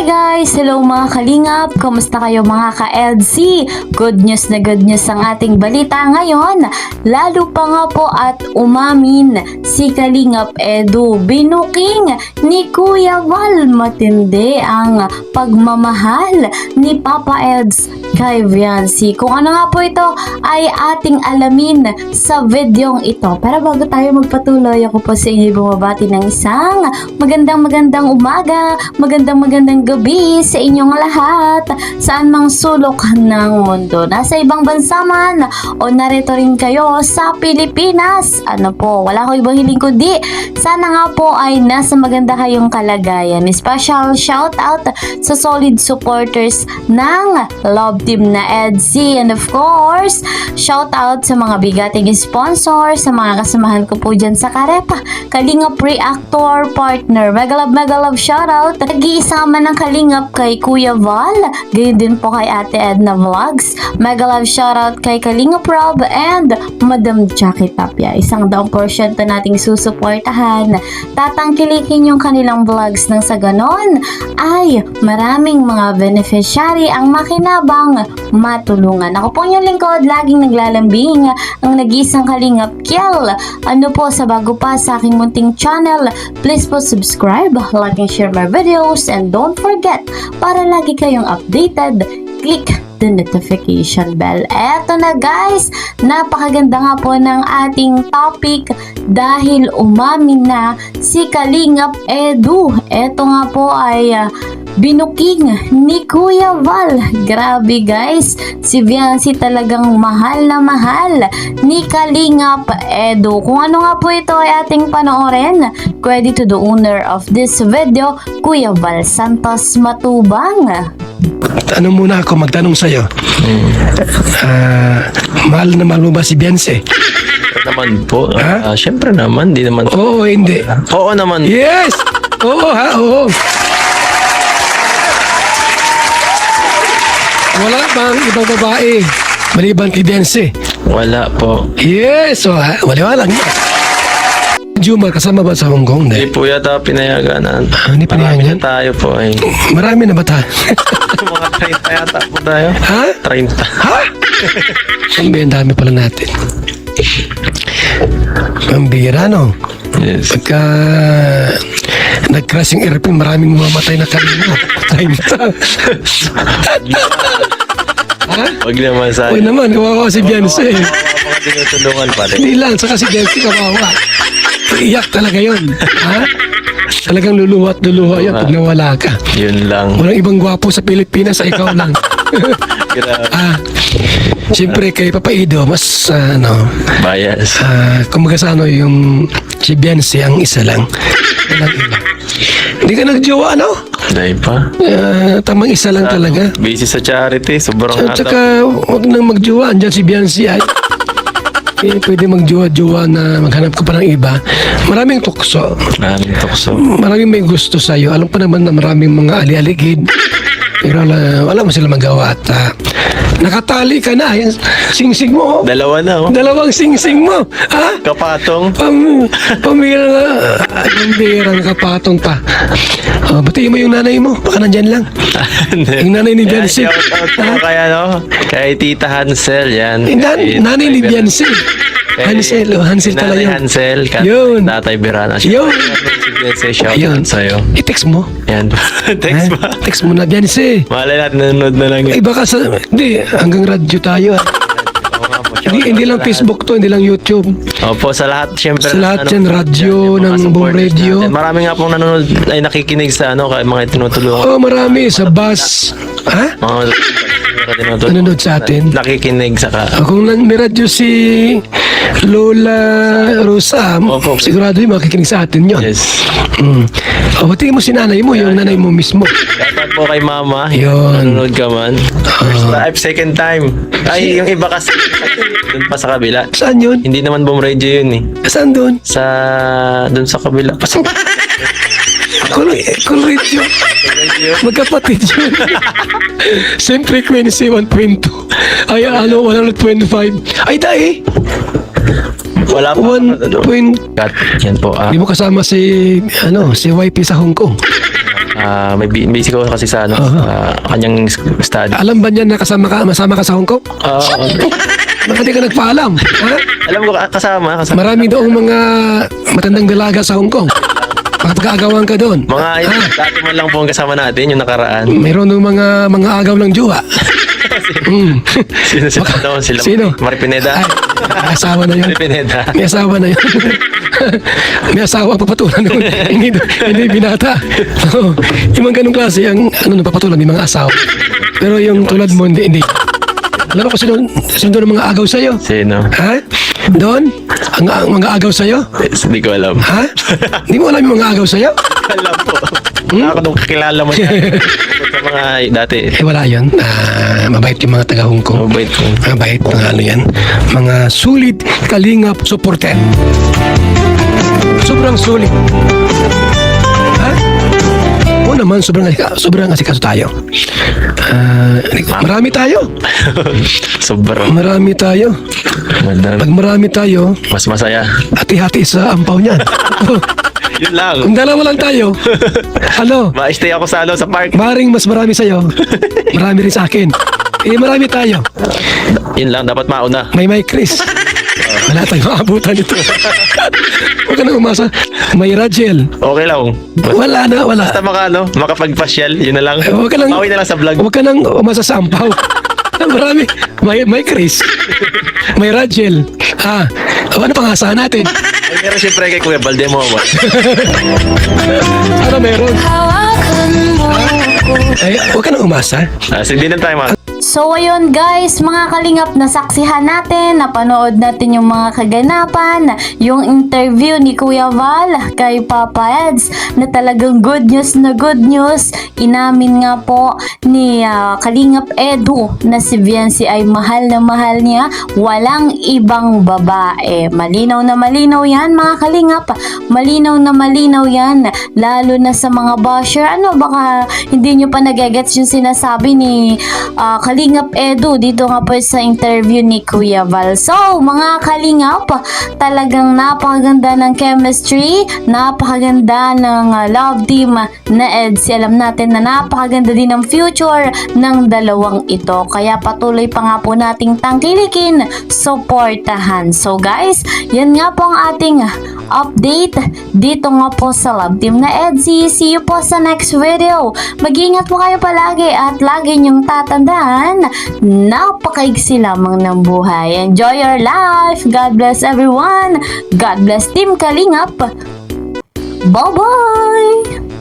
guys! Hello mga kalingap! Kamusta kayo mga ka-LC? Good news na good news ang ating balita ngayon. Lalo pa nga po at umamin si Kalingap Edu. Binuking ni Kuya Val. Matindi ang pagmamahal ni Papa Eds kay Viancy. Kung ano nga po ito ay ating alamin sa videong ito. Pero bago tayo magpatuloy, ako po sa inyo bumabati ng isang magandang umaga, magandang gabi sa inyong lahat, saan mang sulok ng mundo. Nasa ibang bansa man o narito rin kayo sa Pilipinas. Ano po, wala ko ibang hiling kundi sana nga po ay nasa maganda kayong kalagayan. Special shout out sa solid supporters ng Love Team na EDC, and of course, shout out sa mga bigating sponsors, sa mga kasamahan ko po dyan sa Karepa, Kalingap Reactor Partner. Mega love shout out. Nag-iisama ng Kalingap kay Kuya Val, gayon din po kay Ate Edna Vlogs. Mega love shout out kay Kalingap Rob and Madam Jackie Tapia. 100% nating susuportahan. Tatangkilikin yung kanilang vlogs nang sa ganon ay maraming mga beneficiary ang makinabang matulungan. Ako po yung lingkod, laging naglalambing ang nag-iisang Kalingap Kiel. Ano po, sa bago pa sa aking munting channel, please po subscribe, like and share my videos, and don't forget, para lagi kayong updated, click the notification bell. Eto na guys, napakaganda nga po ng ating topic dahil umamin na si Kalingap Edu. Eto nga po ay binuking ni Kuya Val. Grabe guys, si Viancy talagang mahal na mahal ni Kalingap Edu. Kung ano nga po ito ay ating panoorin. Credit to the owner of this video, Kuya Val Santos Matubang. Ano muna ako magtanong sa'yo. Mahal na mahal mo ba si Viancy? Naman po. Ha? Syempre naman, di naman. Oo, hindi. Oo naman. Yes! Oo ha, oo. Wala bang ibang babae maliban kay Viancy? Wala po. Yes! O ha, wala lang. Jumar, kasama ba sa Hong Kong? Hindi po yata pinayagan na. Hindi pinayagan? Marami na tayo po ay. Marami na ba tayo? Mga 30 yata po tayo. Ha? 30. Ha? Ang dami pala natin. Pambira, no? Yes. Pagka nag-crash yung airplane, maraming mamatay na kanina. 30. Ha? Huwag naman sa Uy naman, kawawa si Viancy. Mga tinutulungan pa rin. Hindi lang, saka si Viancy kawawa. Iyak talaga yun. Ha? Talagang luluha at luluha yan pag nawala ka. Yun lang. Walang ibang gwapo sa Pilipinas, ay ikaw lang. Grabe. Siyempre kay Papa Ido, mas Bias. kumbaga sa yung si Viancy ang isa lang. Walang iba. Hindi ka nagjowa, ano? Dahil pa. Tamang isa lang talaga. Busy sa charity. Sobrang At saka, huwag nang magjowa. Andyan si Viancy ay. Pwede magjowa-jowa na maghanap ka pa ng iba. Maraming tukso. Maraming tukso. Maraming may gusto sa'yo. Alam pa naman na maraming mga ali-aligid. Pero wala mo sila magawa at nakatali ka na. Yan, sing-sing mo. Dalawa na oh. Dalawang sing-sing mo. Ha? Kapatong. Pamirang kapatong pa. Batiin mo yung nanay mo. Baka nandyan lang. Yung nanay ni Viancy. Shout out po kay kay Tita Hansel yan. Nanay ni Viancy. Hansel pala yun. Hansel. Yun. Tatay Birana. Yun. Shout Ayun. out sa'yo. I-text mo. Yan. Text ba? Text mo na, Viancy. Malay natin nanonood na lang yun. Ay baka hindi, hanggang radyo tayo. Hindi lang Facebook to, hindi lang YouTube. Opo, sa lahat syempre. Sa lahat yan, radyo, ng buong radio. Marami nga pong nanonood ay nakikinig sa kay mga tinutulungan. Oh, marami sa bus. Ha? Mga Nanonood sa atin. Nakikinig sa Kung may radyo si Lola Rosa, Opo. sigurado yung makikinig sa atin yun. Yes. Batiin mo si nanay mo, yung nanay mo mismo. Shoutout po kay Mama. Yun. Nanonood ka man. First time, second time. Ay, yung iba kasi doon pa sa kabila. Saan yun? Hindi naman boom radio yun eh. Saan doon? Doon sa kabila. Cool radio. Magkapatid yun. Same frequency, 1.2. Ay, 125. Ay, dahil. Wala pa. 1. Cut. Yan po. Hindi mo kasama si YP sa Hong Kong. May basic ako kasi sa sa kanyang study. Alam ba niya na masama ka sa Hong Kong? Bakit di ka nagpaalam? Ha? Alam ko kasama. Marami doong mga matandang dalaga sa Hong Kong. Makapag-aagawan ka doon. Mga dati man lang po ang kasama natin, yung nakaraan. Mayroon ng mga agaw ng jowa. Sino daw sila? Sino? Maripineda. Ay, may asawa na yun. Maripineda. May asawa na yun. May asawa ang papatulan nun. Hindi binata. Yung mga ganong klase, ang napapatulan, may mga asawa. Pero yung tulad mo, hindi. Alam mo kung sino doon ang mga agaw sa'yo? Sino? Ha? Doon? Ang mga agaw sa'yo? Hindi ko alam. Ha? Hindi mo alam yung mga agaw sa'yo? Alam po. Ako nung kakilala mo yan. Sa mga dati. Wala yun. Mabait yung mga taga Hong Kong. Mabait po. Mabait mga yan. Mga sulit kalingap supporter. Sobrang sulit. Ha? Oo naman, sobrang asikaso tayo. Marami tayo. Sobrang. Marami tayo. Pag marami tayo, Mas masaya. hati-hati sa ampaw niyan. Yun lang. Kung dalawa lang tayo, Ma-stay ako sa sa park. maring mas marami sa'yo, marami rin sa akin. Marami tayo. Yun lang, dapat mauna. May Chris. Wala tayong maabutan ito. Huwag ka na umasa. May Rachel. Okay lang. Wala na, wala. Basta makapagpasyal, yun na lang. Huwag ka lang, Pauwi na lang sa vlog. huwag ka nang umasa sa ampaw. Marami. May Chris. May Rachel. Ano pang asahan natin? Ay, meron siyempre kay Kuya Balde mo. Ano meron? Ay, huwag ka nang umasa. Hindi na tayo So ayun guys, mga kalingap, nasaksihan natin, napanood natin yung mga kaganapan, yung interview ni Kuya Val kay Papa Eds na talagang good news na good news. Inamin nga po ni Kalingap Edu na si Viancy ay mahal na mahal niya, walang ibang babae. Malinaw na malinaw yan mga kalingap, malinaw na malinaw yan, lalo na sa mga basher. Baka hindi nyo pa nagagets yung sinasabi ni Kalingap Edu dito nga po sa interview ni Kuya Val. So, mga Kalingap, talagang napakaganda ng chemistry, napakaganda ng love team na EDSI. Alam natin na napakaganda din ng future ng dalawang ito. Kaya patuloy pa nga po nating tangkilikin, supportahan. So guys, yan nga po ang ating update dito nga po sa love team na EDSI. See you po sa next video. Mag-ingat po kayo palagi at lagi niyong tatandaan, napakaigsi lamang ng buhay. Enjoy your life. God bless everyone. God bless Team Kalingap. Bye-bye!